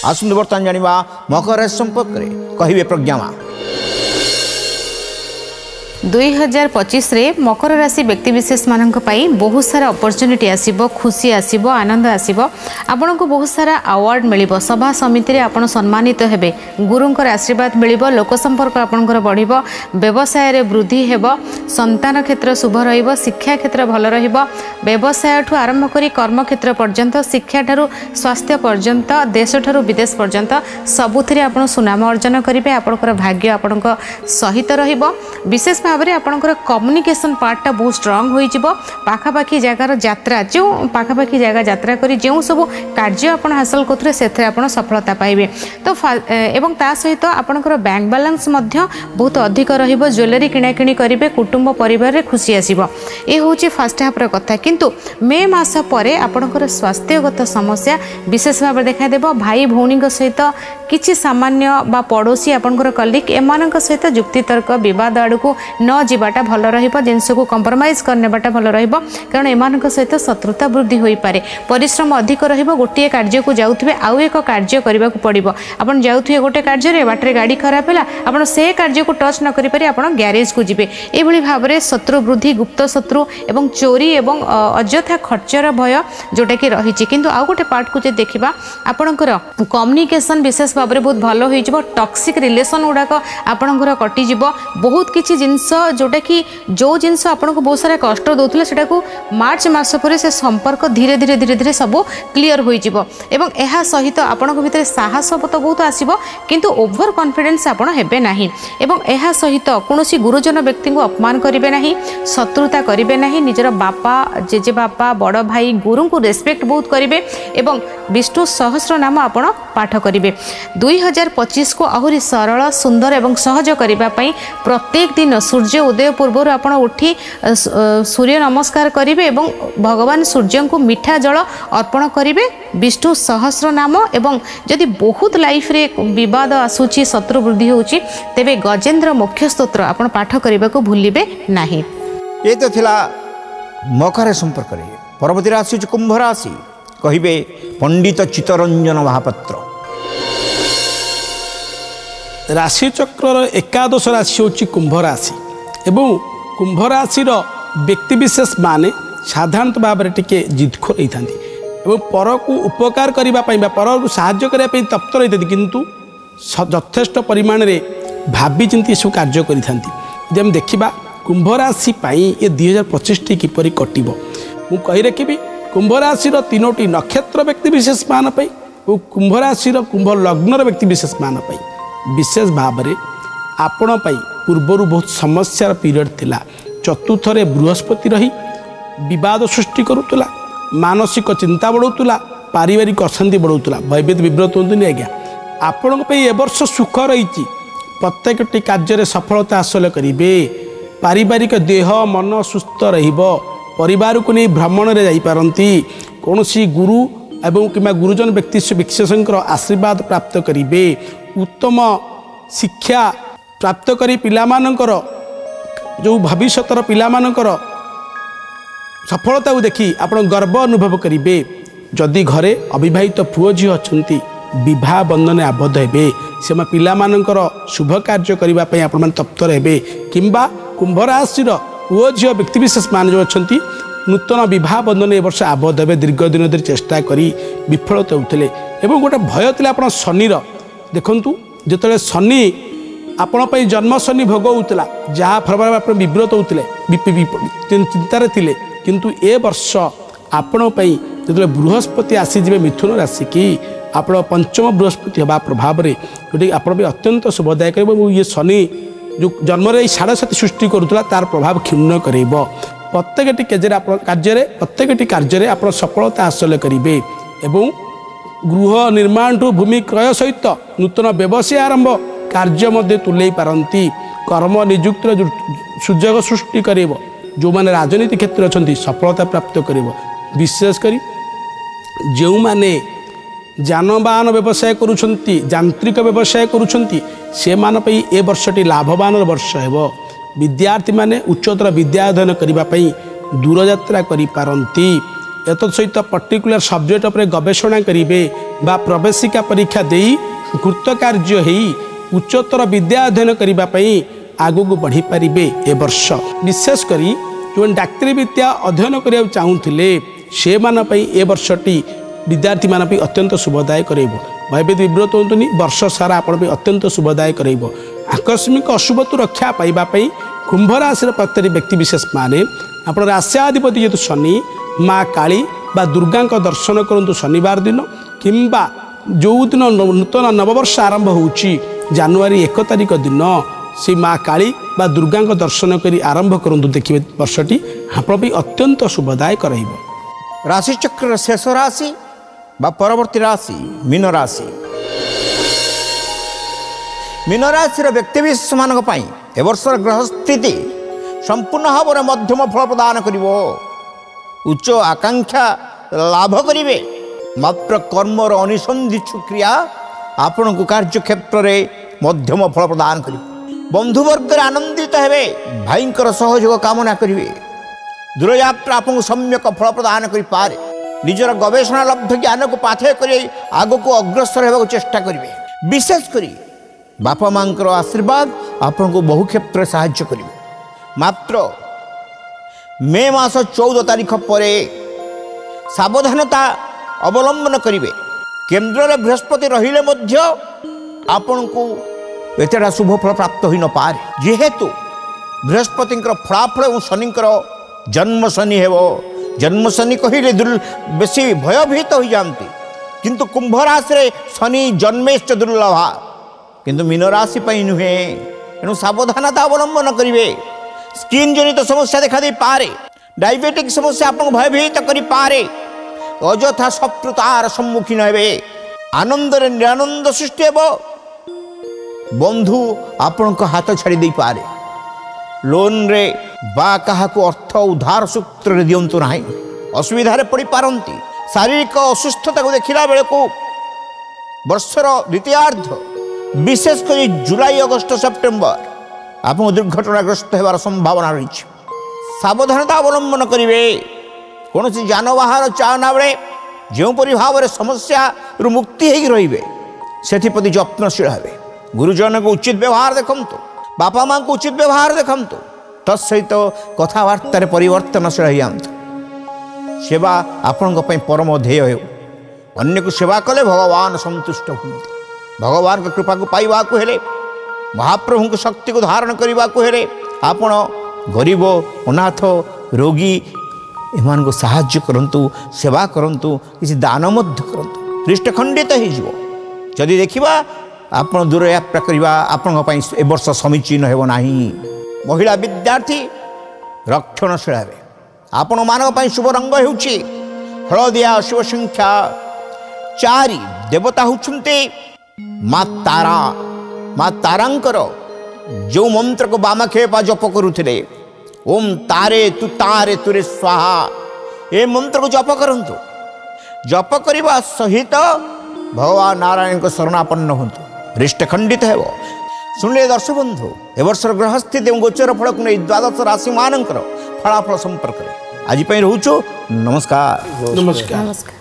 आसंतु बर्तमान जानिबा मकर राशि संपर्क रे कहिबे प्रज्ञामा। 2025 रे मकर राशि व्यक्तिविशेष मानक पाई बहुत सारा अपॉर्चुनिटी आसीबो, खुशी आसीबो, आनंद आसीबो, आपन को बहुत सारा अवार्ड मिलिबो, सभा समिति रे आपन सम्मानित हेबे, गुरुंकर आशीर्वाद मिलिबो, लोक संपर्क आपनकर बढ़िबो, व्यवसाय रे वृद्धि हेबो, संतान क्षेत्र शुभ रहिबो, शिक्षा क्षेत्र भल रहिबो, व्यवसाय ठु आरंभ करी कर्म क्षेत्र पर्यंत, शिक्षा ठारू स्वास्थ्य पर्यंत, देश ठारू विदेश पर्यंत सबुथिरे आपन सुनाम अर्जन करिवे। आपनकर भाग्य आपनक सहित रहिबो। विशेष भावरे आपनकर कम्युनिकेशन पार्टटा बहुत स्ट्रांग होई जिवो। पाखापाखी जगार यात्रा जो पाखापाखी जगह यात्रा करी जो सब कार्य आपन हासिल करथुरे सेथरे आपन सफलता पाइबे। तो एवं ता सहित आपनकर बैंक बैलेंस मध्य बहुत अधिक रहिबो। ज्वेलरी किणा किणी करिवे, कुटुंब परिवार रे खुशी आसीबो। ए होची फर्स्ट हाफ रे कथा। किंतु मे मास परे आपनकर स्वास्थ्यगत समस्या विशेष भाव देखा देबो। भाई भौणी सहित किछि सामान्य बा पड़ोसी आपनकर कलिक एमानक सहित जुक्ति तर्क विवाद आड़कू न जीवाटा भल रहिबो। जिनस को कंप्रोमाइज करनेबाटा भल रहिबो, कारण एमानक सहित शत्रुता वृद्धि होई पारे। परिश्रम अधिक रहिबो। गोटे कार्य को जाउथिबे आउ एक कार्य करबा को पड़िबो। आपण जाउथिबे गोटे कार्य रे बाटरे गाड़ी खराब हैला, आपण से कार्य को टच न करि पारे आपण गैरेज को जिबे। ए भली भाबरे शत्रु वृद्धि, गुप्त शत्रु एवं चोरी एवं अଯଥା खर्चर भय जोटा कि रहिछि। किंतु आउ गोटे पार्ट को जे देखिबा आपणकर कम्युनिकेशन विशेष भाबरे बहुत भलो होई जिवो। टॉक्सिक रिलेशन गुडाक आपणकर कटि जिवो। बहुत किछि जिंस जोटा कि जो जिंस आपको बहुत सारा कष्ट दौले सेटा को मार्च मास पर से संपर्क धीरे धीरे धीरे धीरे सब क्लीयर हो सहित आपण भितर साहस तो बहुत आसो, किंतु ओभर कॉन्फिडेंस आपण हेबे नाही। एवं एहा सहित कौनसी गुरुजन व्यक्ति को अपमान करेंगे नहीं, शत्रुता करेंगे नहीं। निजर बापा, जेजे बापा, बड़ भाई, गुरु को रेस्पेक्ट बहुत करेंगे एवं विष्णु सहस्र नाम आपण पाठ करेंगे। 2025 को आहुरी सरल, सुंदर एवं सहज करने प्रत्येक दिन सूर्य उदय पूर्व आपण उठी सूर्य नमस्कार करेंगे एवं भगवान सूर्य को मीठा जल अर्पण करेंगे। विष्णु सहस्र नाम एवं जदि बहुत लाइफ रे विवाद आसूची, शत्रु वृद्धि होची, तेबे गजेंद्र मुख्य स्तोत्र आपण पाठ करने को भूलिबे नाही। ये तो थिला मकर संपर्क रे। परवर्ती राशि कुंभ राशि कहिबे पंडित चित्तरंजन महापात्र। राशि चक्र एकादश राशि होची कुंभ राशि एवं कुंभ राशि व्यक्तिविशेष माने साधारणतः भाव में टिके जिदखोर होती एवं पर को उपकार करने पर को साहाय्य करने तत्पर होती, किंतु यथेष्ट परिमाण में भावी चिंती सब कार्य करें। आम देखा कुंभ राशि ये 2025 टी किपरि कटिबो मु कहि रखिबि। कुंभ राशि तीनोटी नक्षत्र व्यक्तिविशेष मान पाई और कुंभ राशि कुंभ लग्नर व्यक्तिविशेष मान पाई विशेष भाव में आपण पाई पूर्वर बहुत समस्यार पीरियड थिला। चतुर्थ रे बृहस्पति रही विवाद सृष्टि करुला, मानसिक चिंता बढ़ाऊला, पारिवारिक अशांति बढ़ाऊला। भयभीत विव्रत होतुनि आज्ञा। आपण ए वर्ष सुख रही। प्रत्येकटी कार्य सफलता हासिल करेंगे। पारिवारिक देह मन सुस्थ रहिबो। परिवार को नहीं भ्रमण में जापारती। कौन गुरु एवं कि गुरुजन व्यक्ति विशेषकर आशीर्वाद प्राप्त करेंगे। उत्तम शिक्षा प्राप्त करी पिलामानंकर जो भविष्यतर पिलामानंकर सफलता देखी आप गर्व अनुभव करेंगे। जदि घरे अविवाहित पुओ झी अच्छा विवाह बंधन आबद्ध हे से पिलामानंकर शुभ कार्य करने आप तत्पर हे किंबा कुंभ राशि पुओ झी व्यक्तिविशेष मान जो अच्छा नूतन विवाह बंधन ए वर्ष आबद्ध हे। दीर्घ दिन धरी चेष्टा करी विफलता होते एवं गोटे भय थी आप शनिर देखु जिते शनि आपण जन्म शनि भोग होता जहाँ फल आप विव्रत होते चिंतार थे, किंतु ए वर्ष आपण जो बृहस्पति आसीजे मिथुन राशि की आप पंचम बृहस्पति हवा प्रभाव में जोटी आप अत्यंत शुभदायक ये शनि जो जन्म साढ़े सात सृष्टि करूला तार प्रभाव क्षुण्ण कर प्रत्येकटी कार्य प्रत्येकटी कार्य आप सफलता हासिल करेंगे। एवं गृह निर्माण ठू भूमि क्रय सहित नूतन व्यवसाय आरंभ कार्य मध्य तुले पारती। कर्म नियुक्ति सुजोग सृष्टि कर जो मैंने राजनीति क्षेत्र अच्छा सफलता प्राप्त कर। विशेषकर जो मैंने जानवाहन व्यवसाय करुछंती, यांत्रिक व्यवसाय करुछंती से मान पई ए वर्षटी लाभवान वर्ष है। विद्यार्थी माने उच्चतर विद्या अध्ययन करने दूर यात्रा करि पारंती। सहित पर्टिकुलर सब्जेक्ट उपर गवेषणा करेंगे बा प्रवेशिका परीक्षा दे कृतकार्य हो उच्चतर विद्या अध्ययन करने आगू को बढ़ी पारे। ए वर्ष विशेषकर जो डाक्तरी विद्या अध्ययन करने चाहूले से ए वर्षटी विद्यार्थी मान अत्यंत शुभदायक रही भयभीत विव्रत होतुनि वर्ष सारा आपण अत्यंत शुभदायक रही। आकस्मिक अशुभतु रक्षा पाइबापी कुंभ राशि प्रत्येक व्यक्ति विशेष माने आप राश्याधिपति जेतु शनि माँ काली बा दुर्गा दर्शन करूँ शनिवार दिन किंबा जो दिन नूतन नववर्ष आरंभ होची जनवरी 1 तारिख दिन से माँ काली बा दुर्गा दर्शन कर आरंभ करूँ देखिए वर्षटी आप अत्यंत शुभदायक रही। राशि चक्र शेष राशि बा परवर्ती राशि मीन राशि। मीन राशि व्यक्ति विशेष मान वर्ष ग्रह स्थिति संपूर्ण भाव में मध्यम फल प्रदान करिवो उच्च आकांक्षा लाभ करिवे मात्र कर्मर अनिसंधित्सु क्रिया आपण को कार्य क्षेत्र में मध्यम फल प्रदान करिवो बंधुवर्ग आनंदित हेबे भाईंकर सहयोग कामना करिवे दूरयात्रा आपको सम्यक फल प्रदान करि पारे निजर गवेषणा लब्ध ज्ञान को पाथेय कर आग को अग्रसर होगा चेष्टा करेंगे विशेषकर बापा माँ आशीर्वाद आपन को बहु क्षेत्र साहाय्य करेंगे मात्र मे मास 14 तारिख पर सावधानता अवलंबन करेंगे केन्द्र में बृहस्पति रहिले मध्य आपन को एतटा शुभ फल प्राप्त हो न पारे जेहेतु बृहस्पति फलाफल और शनि जन्म शनि है जन्म शनि कहले बेसी भयभीत हो जाती किंतु कुंभ राशि शनि जन्मेश्च दुर्लभा किंतु मीन राशि नुहे तेणु सावधानता अवलंबन करेंगे स्किन जनित समस्या देखा दे पारे डायबिटिक समस्या आपको भयभीत कर पारे अजथा शत्रुतार सम्मुखीन हे आनंद निरानंद सृष्टि हे बंधु आपण हाथ छाड़ी दे पारे लोन रे बा कहा को अर्थ उधार सूत्र दिंतु ना असुविधा पड़ पारती शारीरिक असुस्थता को देखला बेले को वर्षर द्वितीयार्ध विशेषकर जुलाई अगस्त सेप्टेम्बर आप दुर्घटनाग्रस्त होवार संभावना रही सावधानता अवलंबन करेंगे कौन जानवाहन चालना बेले जोपरी भाव में समस्या मुक्ति रे से जत्नशील हे गुरुजन को उचित व्यवहार देखु बापा माँ को उचित व्यवहार देखु तत्सहित कथबार्तार परिवर्तनशील हो सेवा आपण परम ध्येय हो अन्य को सेवा कले भगवान संतुष्ट होती भगवान कृपा को पाइबा को हेले महाप्रभु को शक्ति को धारण करने को हेले आपण गरीब अनाथ रोगी एमान को साहाय्य करंतु सेवा करंतु किसी दान मध्य करंतु दृष्टि खंडित हो जदि देखिबा आपण दूर यात्रा करवा आपण ए वर्ष समीचीन हेब नाही महिला विद्यार्थी रक्षणशील हे आपण मानक शुभ रंग होउछि हलदिया शुभ संख्या 4 देवता होउछन्ते माँ तारांकर जो मंत्र को बामाखेपा जप करुले ओम तारे तुरे स्वाहा ए मंत्र को जप करंतु जप करने सहित भगवान नारायण को शरणापन्न होंतु रिष्ट खंडित है शुणिले दर्शक बंधु ए वर्ष ग्रह स्थिति और गोचर फल को नहीं द्वादश राशि मानकर फलाफल संपर्क आज रोचु नमस्कार। नमस्कार।